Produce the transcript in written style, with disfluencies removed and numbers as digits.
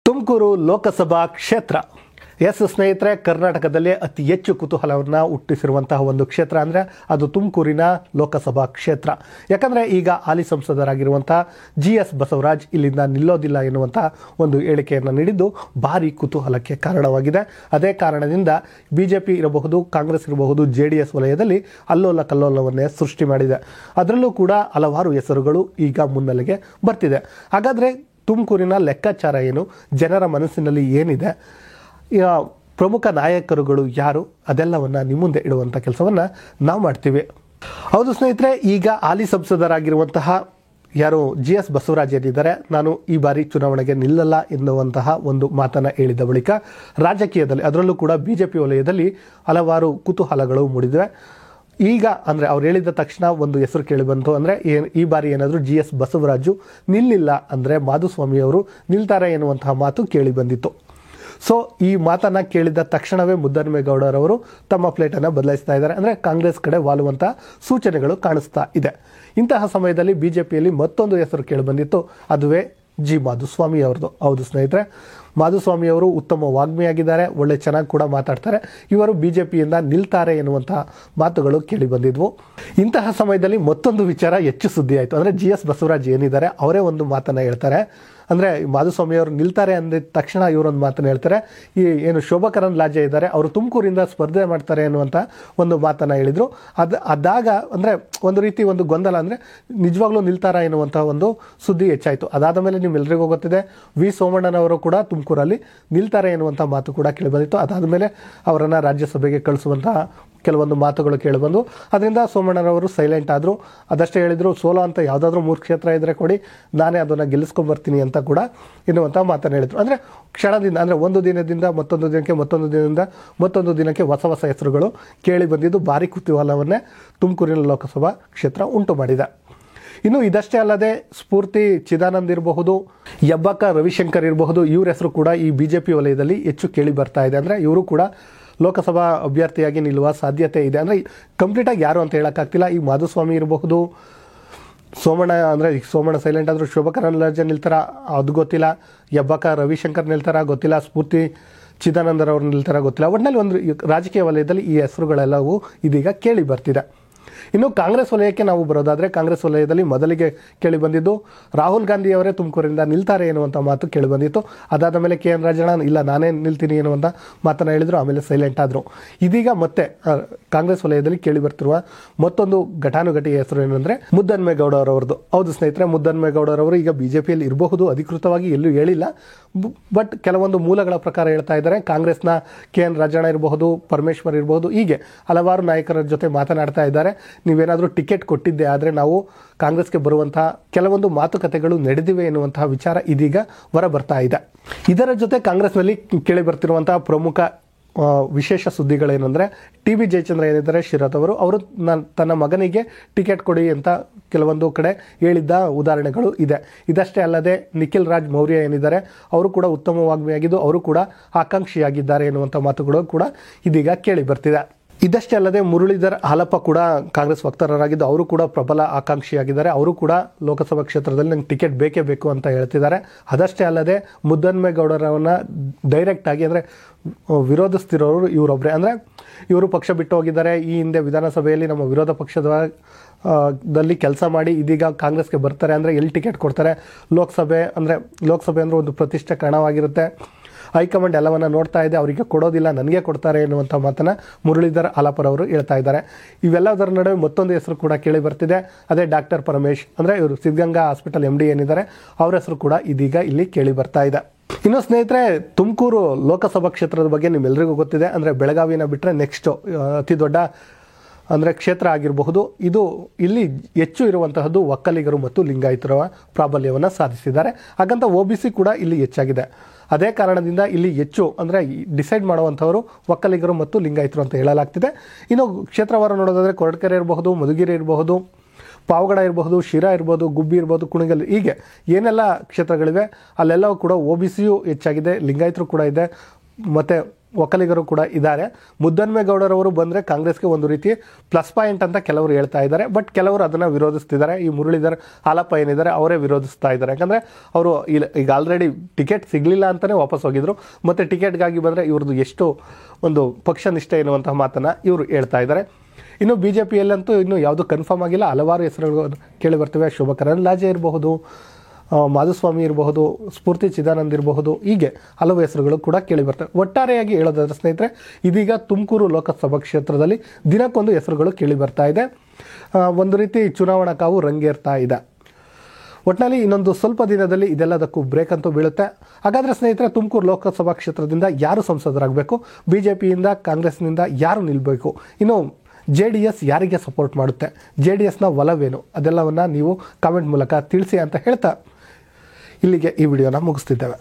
ತುಮಕೂರು ಲೋಕಸಭಾ ಕ್ಷೇತ್ರ ಎಸ್ ಸ್ನೇಹಿತರೆ, ಕರ್ನಾಟಕದಲ್ಲಿ ಅತಿ ಹೆಚ್ಚು ಕುತೂಹಲವನ್ನು ಹುಟ್ಟಿಸಿರುವಂತಹ ಒಂದು ಕ್ಷೇತ್ರ ಅಂದರೆ ಅದು ತುಮಕೂರಿನ ಲೋಕಸಭಾ ಕ್ಷೇತ್ರ. ಯಾಕಂದರೆ ಈಗ ಹಾಲಿ ಸಂಸದರಾಗಿರುವಂತಹ GS ಬಸವರಾಜ್ ಇಲ್ಲಿಂದ ನಿಲ್ಲೋದಿಲ್ಲ ಎನ್ನುವಂಥ ಒಂದು ಹೇಳಿಕೆಯನ್ನು ನೀಡಿದ್ದು ಭಾರಿ ಕುತೂಹಲಕ್ಕೆ ಕಾರಣವಾಗಿದೆ. ಅದೇ ಕಾರಣದಿಂದ BJP ಇರಬಹುದು, ಕಾಂಗ್ರೆಸ್ ಇರಬಹುದು, JDS ವಲಯದಲ್ಲಿ ಅಲ್ಲೋಲ ಕಲ್ಲೋಲವನ್ನೇ ಸೃಷ್ಟಿ ಮಾಡಿದೆ. ಅದರಲ್ಲೂ ಕೂಡ ಹಲವಾರು ಹೆಸರುಗಳು ಈಗ ಮುನ್ನೆಲೆಗೆ ಬರ್ತಿದೆ. ಹಾಗಾದರೆ ತುಮಕೂರಿನ ಲೆಕ್ಕಾಚಾರ ಏನು, ಜನರ ಮನಸ್ಸಿನಲ್ಲಿ ಏನಿದೆ, ಪ್ರಮುಖ ನಾಯಕರುಗಳು ಯಾರು, ಅದೆಲ್ಲವನ್ನು ನಿಮ್ಮ ಮುಂದೆ ಇಡುವಂಥ ಕೆಲಸವನ್ನು ನಾವು ಮಾಡ್ತೀವಿ. ಹೌದು ಸ್ನೇಹಿತರೆ, ಈಗ ಹಾಲಿ ಸಂಸದರಾಗಿರುವಂತಹ ಯಾರು GS ಬಸವರಾಜ್ ಏನಿದ್ದಾರೆ, ನಾನು ಈ ಬಾರಿ ಚುನಾವಣೆಗೆ ನಿಲ್ಲಲ್ಲ ಎನ್ನುವಂತಹ ಒಂದು ಮಾತನ್ನು ಹೇಳಿದ ಬಳಿಕ ರಾಜಕೀಯದಲ್ಲಿ ಅದರಲ್ಲೂ ಕೂಡ BJP ವಲಯದಲ್ಲಿ ಹಲವಾರು ಕುತೂಹಲಗಳು ಮೂಡಿವೆ. ಈಗ ಅಂದರೆ ಅವ್ರು ಹೇಳಿದ ತಕ್ಷಣ ಒಂದು ಹೆಸರು ಕೇಳಿ ಬಂತು. ಅಂದರೆ ಈ ಬಾರಿ ಏನಾದರೂ GS ಬಸವರಾಜು ನಿಲ್ಲಿಲ್ಲ ಅಂದರೆ ಮಾಧುಸ್ವಾಮಿಯವರು ನಿಲ್ತಾರೆ ಎನ್ನುವಂತಹ ಮಾತು ಕೇಳಿ ಬಂದಿತ್ತು. ಸೊ ಈ ಮಾತನ್ನು ಕೇಳಿದ ತಕ್ಷಣವೇ ಮುದ್ದನ್ಮೇಗೌಡರವರು ತಮ್ಮ ಪ್ಲೇಟನ್ನು ಬದಲಾಯಿಸ್ತಾ ಇದ್ದಾರೆ. ಅಂದರೆ ಕಾಂಗ್ರೆಸ್ ಕಡೆ ವಾಲುವಂಥ ಸೂಚನೆಗಳು ಕಾಣಿಸ್ತಾ ಇದೆ. ಇಂತಹ ಸಮಯದಲ್ಲಿ BJPಯಲ್ಲಿ ಮತ್ತೊಂದು ಹೆಸರು ಕೇಳಿ ಬಂದಿತ್ತು, ಅದುವೇ ಮಾಧುಸ್ವಾಮಿ ಅವ್ರದ್ದು. ಹೌದು ಸ್ನೇಹಿತರೆ, ಮಾಧುಸ್ವಾಮಿಯವರು ಉತ್ತಮ ವಾಗ್ಮಿಯಾಗಿದ್ದಾರೆ, ಒಳ್ಳೆ ಚೆನ್ನಾಗಿ ಕೂಡ ಮಾತಾಡ್ತಾರೆ. ಇವರು BJPಯಿಂದ ನಿಲ್ತಾರೆ ಎನ್ನುವಂತಹ ಮಾತುಗಳು ಕೇಳಿ ಬಂದಿದ್ವು. ಇಂತಹ ಸಮಯದಲ್ಲಿ ಮತ್ತೊಂದು ವಿಚಾರ ಹೆಚ್ಚು ಸುದ್ದಿ ಆಯಿತು. ಅಂದರೆ GS ಬಸವರಾಜ್ ಏನಿದ್ದಾರೆ ಅವರೇ ಒಂದು ಮಾತನ್ನು ಹೇಳ್ತಾರೆ. ಅಂದರೆ ಮಾಧುಸ್ವಾಮಿಯವರು ನಿಲ್ತಾರೆ ಅಂದಿದ ತಕ್ಷಣ ಇವರೊಂದು ಮಾತನ್ನು ಹೇಳ್ತಾರೆ, ಈ ಏನು ಶೋಭಾ ಕರಂದ್ಲಾಜೆ ಇದ್ದಾರೆ ಅವರು ತುಮಕೂರಿಂದ ಸ್ಪರ್ಧೆ ಮಾಡ್ತಾರೆ ಎನ್ನುವಂಥ ಒಂದು ಮಾತನ್ನು ಹೇಳಿದರು. ಅದಾಗ ಅಂದರೆ ಒಂದು ರೀತಿ ಒಂದು ಗೊಂದಲ, ಅಂದರೆ ನಿಜವಾಗ್ಲೂ ನಿಲ್ತಾರಾ ಎನ್ನುವಂಥ ಒಂದು ಸುದ್ದಿ ಹೆಚ್ಚಾಯಿತು. ಅದಾದ ಮೇಲೆ ನಿಮ್ಮೆಲ್ಲರಿಗೂ ಗೊತ್ತಿದೆ, V ಸೋಮಣ್ಣನವರು ಕೂಡ ತುಮಕೂರಲ್ಲಿ ನಿಲ್ತಾರೆ ಎನ್ನುವಂಥ ಮಾತು ಕೂಡ ಕೇಳಿಬಂದಿತ್ತು. ಅದಾದ ಮೇಲೆ ಅವರನ್ನು ರಾಜ್ಯಸಭೆಗೆ ಕಳಿಸುವಂತಹ ಕೆಲವೊಂದು ಮಾತುಗಳು ಕೇಳಿಬಂದು ಅದರಿಂದ ಸೋಮಣ್ಣನವರು ಸೈಲೆಂಟ್ ಆದರು. ಅದಷ್ಟೇ ಹೇಳಿದರು, ಸೋಲೋ ಅಂತ ಯಾವುದಾದ್ರೂ 3 ಕ್ಷೇತ್ರ ಇದ್ದರೆ ಕೊಡಿ, ನಾನೇ ಅದನ್ನು ಗೆಲ್ಲಿಸ್ಕೊಂಬರ್ತೀನಿ ಅಂತ ಕೂಡ ಎನ್ನುವಂಥ ಮಾತನ್ನು ಹೇಳಿದರು. ಅಂದರೆ ಕ್ಷಣದಿಂದ, ಅಂದರೆ ಒಂದು ದಿನದಿಂದ ಮತ್ತೊಂದು ದಿನಕ್ಕೆ, ಮತ್ತೊಂದು ದಿನದಿಂದ ಮತ್ತೊಂದು ದಿನಕ್ಕೆ ಹೊಸ ಹೊಸ ಹೆಸರುಗಳು ಕೇಳಿ ಬಂದಿದ್ದು ಭಾರಿ ಕುತೂಹಲವನ್ನೇ ತುಮಕೂರಿನ ಲೋಕಸಭಾ ಕ್ಷೇತ್ರ ಉಂಟು ಮಾಡಿದೆ. ಇನ್ನು ಇದಷ್ಟೇ ಅಲ್ಲದೆ ಸ್ಫೂರ್ತಿ ಚಿದಾನಂದ್ ಇರಬಹುದು, ಹೆಬ್ಬಾಕ ರವಿಶಂಕರ್ ಇರಬಹುದು, ಇವ್ರ ಹೆಸರು ಕೂಡ ಈ BJP ವಲಯದಲ್ಲಿ ಹೆಚ್ಚು ಕೇಳಿ ಬರ್ತಾ ಇದೆ. ಅಂದರೆ ಇವರು ಕೂಡ ಲೋಕಸಭಾ ಅಭ್ಯರ್ಥಿಯಾಗಿ ನಿಲ್ಲುವ ಸಾಧ್ಯತೆ ಇದೆ. ಅಂದರೆ ಕಂಪ್ಲೀಟಾಗಿ ಯಾರು ಅಂತ ಹೇಳೋಕ್ಕಾಗ್ತಿಲ್ಲ. ಈ ಮಾಧುಸ್ವಾಮಿ ಇರಬಹುದು, ಸೋಮಣ್ಣ, ಅಂದರೆ ಸೋಮಣ್ಣ ಸೈಲೆಂಟ್ ಆದರೂ ಶೋಭಾ ಕರಂದ್ಲಾಜೆ ನಿಲ್ತಾರ ಅದು ಗೊತ್ತಿಲ್ಲ, ಹೆಬ್ಬಾಕ ರವಿಶಂಕರ್ ನಿಲ್ತಾರ ಗೊತ್ತಿಲ್ಲ, ಸ್ಫೂರ್ತಿ ಚಿದಾನಂದರವ್ರು ನಿಲ್ತಾರ ಗೊತ್ತಿಲ್ಲ. ಒಟ್ಟಿನಲ್ಲಿ ಒಂದು ರಾಜಕೀಯ ವಲಯದಲ್ಲಿ ಈ ಹೆಸರುಗಳೆಲ್ಲವೂ ಇದೀಗ ಕೇಳಿ ಬರ್ತಿದೆ. ಇನ್ನು ಕಾಂಗ್ರೆಸ್ ವಲಯಕ್ಕೆ ನಾವು ಬರೋದಾದರೆ, ಕಾಂಗ್ರೆಸ್ ವಲಯದಲ್ಲಿ ಮೊದಲಿಗೆ ಕೇಳಿ ಬಂದಿದ್ದು ರಾಹುಲ್ ಗಾಂಧಿ ಅವರೇ ತುಮಕೂರಿಂದ ನಿಲ್ತಾರೆ ಎನ್ನುವಂಥ ಮಾತು ಕೇಳಿ ಬಂದಿತ್ತು. ಅದಾದ ಮೇಲೆ KN ರಾಜಣ್ಣ ಇಲ್ಲ ನಾನೇ ನಿಲ್ತೀನಿ ಎನ್ನುವಂಥ ಮಾತನ್ನು ಹೇಳಿದರು, ಆಮೇಲೆ ಸೈಲೆಂಟ್ ಆದರು. ಇದೀಗ ಮತ್ತೆ ಕಾಂಗ್ರೆಸ್ ವಲಯದಲ್ಲಿ ಕೇಳಿ ಬರ್ತಿರುವ ಮತ್ತೊಂದು ಘಟಾನುಘಟಿ ಹೆಸರು ಏನಂದರೆ ಮುದ್ದನ್ಮೇಗೌಡರವ್ರದ್ದು. ಹೌದು ಸ್ನೇಹಿತರೆ, ಮುದ್ದನ್ಮೇಗೌಡರವರು ಈಗ BJPಯಲ್ಲಿ ಇರಬಹುದು, ಅಧಿಕೃತವಾಗಿ ಎಲ್ಲೂ ಹೇಳಿಲ್ಲ. ಬಟ್ ಕೆಲವೊಂದು ಮೂಲಗಳ ಪ್ರಕಾರ ಹೇಳ್ತಾ ಇದ್ದಾರೆ, ಕಾಂಗ್ರೆಸ್ನ KN ರಾಜಣ್ಣ ಇರಬಹುದು, ಪರಮೇಶ್ವರ್ ಇರಬಹುದು, ಹೀಗೆ ಹಲವಾರು ನಾಯಕರ ಜೊತೆ ಮಾತನಾಡ್ತಾ ಇದ್ದಾರೆ. ನೀವೇನಾದರೂ ಟಿಕೆಟ್ ಕೊಟ್ಟಿದ್ದೆ ಆದರೆ ನಾವು ಕಾಂಗ್ರೆಸ್ಗೆ ಬರುವಂತಹ ಕೆಲವೊಂದು ಮಾತುಕತೆಗಳು ನಡೆದಿವೆ ಎನ್ನುವಂತಹ ವಿಚಾರ ಇದೀಗ ಹೊರ ಬರ್ತಾ ಇದೆ. ಇದರ ಜೊತೆ ಕಾಂಗ್ರೆಸ್ನಲ್ಲಿ ಕೇಳಿ ಬರ್ತಿರುವಂತಹ ಪ್ರಮುಖ ವಿಶೇಷ ಸುದ್ದಿಗಳೇನೆಂದರೆ, TB ಜಯಚಂದ್ರ ಏನಿದ್ದಾರೆ ಶಿರತ್ ಅವರು ತನ್ನ ಮಗನಿಗೆ ಟಿಕೆಟ್ ಕೊಡಿ ಅಂತ ಕೆಲವೊಂದು ಕಡೆ ಹೇಳಿದ್ದ ಉದಾಹರಣೆಗಳು ಇದೆ. ಇದಷ್ಟೇ ಅಲ್ಲದೆ ನಿಖಿಲ್ ರಾಜ್ ಮೌರ್ಯ ಏನಿದ್ದಾರೆ ಅವರು ಕೂಡ ಉತ್ತಮ ವಾಗ್ಮಿಯಾಗಿದ್ದು ಅವರು ಕೂಡ ಆಕಾಂಕ್ಷಿಯಾಗಿದ್ದಾರೆ ಎನ್ನುವಂಥ ಮಾತುಗಳು ಕೂಡ ಇದೀಗ ಕೇಳಿ ಬರ್ತಿದೆ. ಇದಷ್ಟೇ ಅಲ್ಲದೆ ಮುರಳೀಧರ್ ಹಾಲಪ್ಪ ಕೂಡ ಕಾಂಗ್ರೆಸ್ ವಕ್ತಾರರಾಗಿದ್ದು ಅವರು ಕೂಡ ಪ್ರಬಲ ಆಕಾಂಕ್ಷಿಯಾಗಿದ್ದಾರೆ. ಅವರು ಕೂಡ ಲೋಕಸಭಾ ಕ್ಷೇತ್ರದಲ್ಲಿ ನಂಗೆ ಟಿಕೆಟ್ ಬೇಕೇ ಬೇಕು ಅಂತ ಹೇಳ್ತಿದ್ದಾರೆ. ಅದಷ್ಟೇ ಅಲ್ಲದೆ ಮುದ್ದನ್ಮೇಗೌಡರವನ್ನ ಡೈರೆಕ್ಟಾಗಿ ಅಂದರೆ ವಿರೋಧಿಸ್ತಿರೋರು ಇವರೊಬ್ಬರೇ. ಅಂದರೆ ಇವರು ಪಕ್ಷ ಬಿಟ್ಟು ಹೋಗಿದ್ದಾರೆ. ಈ ಹಿಂದೆ ವಿಧಾನಸಭೆಯಲ್ಲಿ ನಮ್ಮ ವಿರೋಧ ಪಕ್ಷದಲ್ಲಿ ಕೆಲಸ ಮಾಡಿ ಇದೀಗ ಕಾಂಗ್ರೆಸ್ಗೆ ಬರ್ತಾರೆ. ಅಂದರೆ ಎಲ್ಲಿ ಟಿಕೆಟ್ ಕೊಡ್ತಾರೆ? ಲೋಕಸಭೆ ಅಂದರೆ ಒಂದು ಪ್ರತಿಷ್ಠೆ ಕಣವಾಗಿರುತ್ತೆ. ಹೈಕಮಾಂಡ್ ಎಲ್ಲವನ್ನ ನೋಡ್ತಾ ಇದೆ, ಅವರಿಗೆ ಕೊಡೋದಿಲ್ಲ, ನನಗೆ ಕೊಡ್ತಾರೆ ಎನ್ನುವಂಥ ಮಾತನ್ನು ಮುರಳೀಧರ್ ಹಾಲಪ್ಪರವರು ಹೇಳ್ತಾ ಇದ್ದಾರೆ. ಇವೆಲ್ಲದರ ನಡುವೆ ಮತ್ತೊಂದು ಹೆಸರು ಕೂಡ ಕೇಳಿ ಬರ್ತಿದೆ, ಅದೇ ಡಾಕ್ಟರ್ ಪರಮೇಶ್. ಅಂದರೆ ಇವರು ಸಿದ್ಧಗಂಗಾ ಹಾಸ್ಪಿಟಲ್ MD ಏನಿದ್ದಾರೆ ಅವರ ಹೆಸರು ಕೂಡ ಇದೀಗ ಇಲ್ಲಿ ಕೇಳಿ ಬರ್ತಾ ಇದೆ. ಇನ್ನು ಸ್ನೇಹಿತರೆ, ತುಮಕೂರು ಲೋಕಸಭಾ ಕ್ಷೇತ್ರದ ಬಗ್ಗೆ ನಿಮ್ಮೆಲ್ಲರಿಗೂ ಗೊತ್ತಿದೆ. ಅಂದರೆ ಬೆಳಗಾವಿನ ಬಿಟ್ಟರೆ ನೆಕ್ಸ್ಟ್ ಅತಿ ದೊಡ್ಡ ಅಂದರೆ ಕ್ಷೇತ್ರ ಆಗಿರಬಹುದು. ಇಲ್ಲಿ ಹೆಚ್ಚು ಇರುವಂತಹದ್ದು ಒಕ್ಕಲಿಗರು ಮತ್ತು ಲಿಂಗಾಯತರ ಪ್ರಾಬಲ್ಯವನ್ನು ಸಾಧಿಸಿದ್ದಾರೆ. ಹಾಗಂತ OBC ಕೂಡ ಇಲ್ಲಿ ಹೆಚ್ಚಾಗಿದೆ. ಅದೇ ಕಾರಣದಿಂದ ಇಲ್ಲಿ ಹೆಚ್ಚು ಅಂದರೆ ಡಿಸೈಡ್ ಮಾಡುವಂಥವರು ಒಕ್ಕಲಿಗರು ಮತ್ತು ಲಿಂಗಾಯತರು ಅಂತ ಹೇಳಲಾಗ್ತಿದೆ. ಇನ್ನು ಕ್ಷೇತ್ರವಾರ ನೋಡೋದಾದರೆ ಕೊರಟಗೆರೆ ಇರಬಹುದು, ಮಧುಗಿರಿ ಇರಬಹುದು, ಪಾವಗಡ ಇರಬಹುದು, ಶಿರಾ ಇರ್ಬೋದು, ಗುಬ್ಬಿ ಇರ್ಬೋದು, ಕುಣಿಗಲ್, ಹೀಗೆ ಏನೆಲ್ಲ ಕ್ಷೇತ್ರಗಳಿವೆ ಅಲ್ಲೆಲ್ಲವೂ ಕೂಡ OBCಯೂ ಹೆಚ್ಚಾಗಿದೆ, ಲಿಂಗಾಯತರು ಕೂಡ ಇದೆ, ಮತ್ತು ಒಕ್ಕಲಿಗರು ಕೂಡ ಇದ್ದಾರೆ. ಮುದ್ದನ್ಮೇಗೌಡರವರು ಬಂದರೆ ಕಾಂಗ್ರೆಸ್ಗೆ ಒಂದು ರೀತಿ ಪ್ಲಸ್ ಪಾಯಿಂಟ್ ಅಂತ ಕೆಲವರು ಹೇಳ್ತಾ ಇದ್ದಾರೆ. ಬಟ್ ಕೆಲವರು ಅದನ್ನು ವಿರೋಧಿಸ್ತಿದ್ದಾರೆ. ಈ ಮುರಳೀಧರ್ ಹಾಲಪ್ಪ ಏನಿದ್ದಾರೆ ಅವರೇ ವಿರೋಧಿಸ್ತಾ ಇದ್ದಾರೆ. ಯಾಕಂದರೆ ಅವರು ಈಗ ಆಲ್ರೆಡಿ ಟಿಕೆಟ್ ಸಿಗಲಿಲ್ಲ ಅಂತಲೇ ವಾಪಸ್ ಹೋಗಿದ್ರು. ಮತ್ತು ಟಿಕೆಟ್ಗಾಗಿ ಬಂದರೆ ಇವ್ರದ್ದು ಎಷ್ಟು ಒಂದು ಪಕ್ಷ ನಿಷ್ಠೆ ಎನ್ನುವಂತಹ ಮಾತನ್ನು ಇವರು ಹೇಳ್ತಾ ಇದ್ದಾರೆ. ಇನ್ನು ಬಿ ಜೆ ಪಿಯಲ್ಲಂತೂ ಇನ್ನೂ ಯಾವುದು ಕನ್ಫರ್ಮ್ ಆಗಿಲ್ಲ. ಹಲವಾರು ಹೆಸರುಗಳು ಕೇಳಿ ಬರ್ತವೆ. ಶೋಭಾ ಕರಂದ್ಲಾಜೆ ಇರಬಹುದು, ಮಾಧುಸ್ವಾಮಿ ಇರಬಹುದು, ಸ್ಫೂರ್ತಿ ಚಿದಾನಂದ್ ಇರಬಹುದು, ಹೀಗೆ ಹಲವು ಹೆಸರುಗಳು ಕೂಡ ಕೇಳಿ ಬರ್ತವೆ. ಒಟ್ಟಾರೆಯಾಗಿ ಹೇಳೋದಾದ್ರೆ ಸ್ನೇಹಿತರೆ, ಇದೀಗ ತುಮಕೂರು ಲೋಕಸಭಾ ಕ್ಷೇತ್ರದಲ್ಲಿ ದಿನಕ್ಕೊಂದು ಹೆಸರುಗಳು ಕೇಳಿ ಬರ್ತಾ ಇದೆ. ಒಂದು ರೀತಿ ಚುನಾವಣಾ ಕಾವು ರಂಗೇರ್ತಾ ಇದೆ. ಒಟ್ಟಿನಲ್ಲಿ ಇನ್ನೊಂದು ಸ್ವಲ್ಪ ದಿನದಲ್ಲಿ ಇದೆಲ್ಲದಕ್ಕೂ ಬ್ರೇಕ್ ಅಂತೂ ಬೀಳುತ್ತೆ. ಹಾಗಾದರೆ ಸ್ನೇಹಿತರೆ, ತುಮಕೂರು ಲೋಕಸಭಾ ಕ್ಷೇತ್ರದಿಂದ ಯಾರು ಸಂಸದರಾಗಬೇಕು, ಬಿ ಜೆ ಪಿಯಿಂದ ಕಾಂಗ್ರೆಸ್ನಿಂದ ಯಾರು ನಿಲ್ಲಬೇಕು, ಇನ್ನು JDS ಯಾರಿಗೆ ಸಪೋರ್ಟ್ ಮಾಡುತ್ತೆ, JDSನ ಒಲವೇನು, ಅದೆಲ್ಲವನ್ನು ನೀವು ಕಾಮೆಂಟ್ ಮೂಲಕ ತಿಳಿಸಿ ಅಂತ ಹೇಳ್ತಾ ಇಲ್ಲಿಗೆ ಈ ವಿಡಿಯೋನ ಮುಗಿಸ್ತಿದ್ದೇವೆ.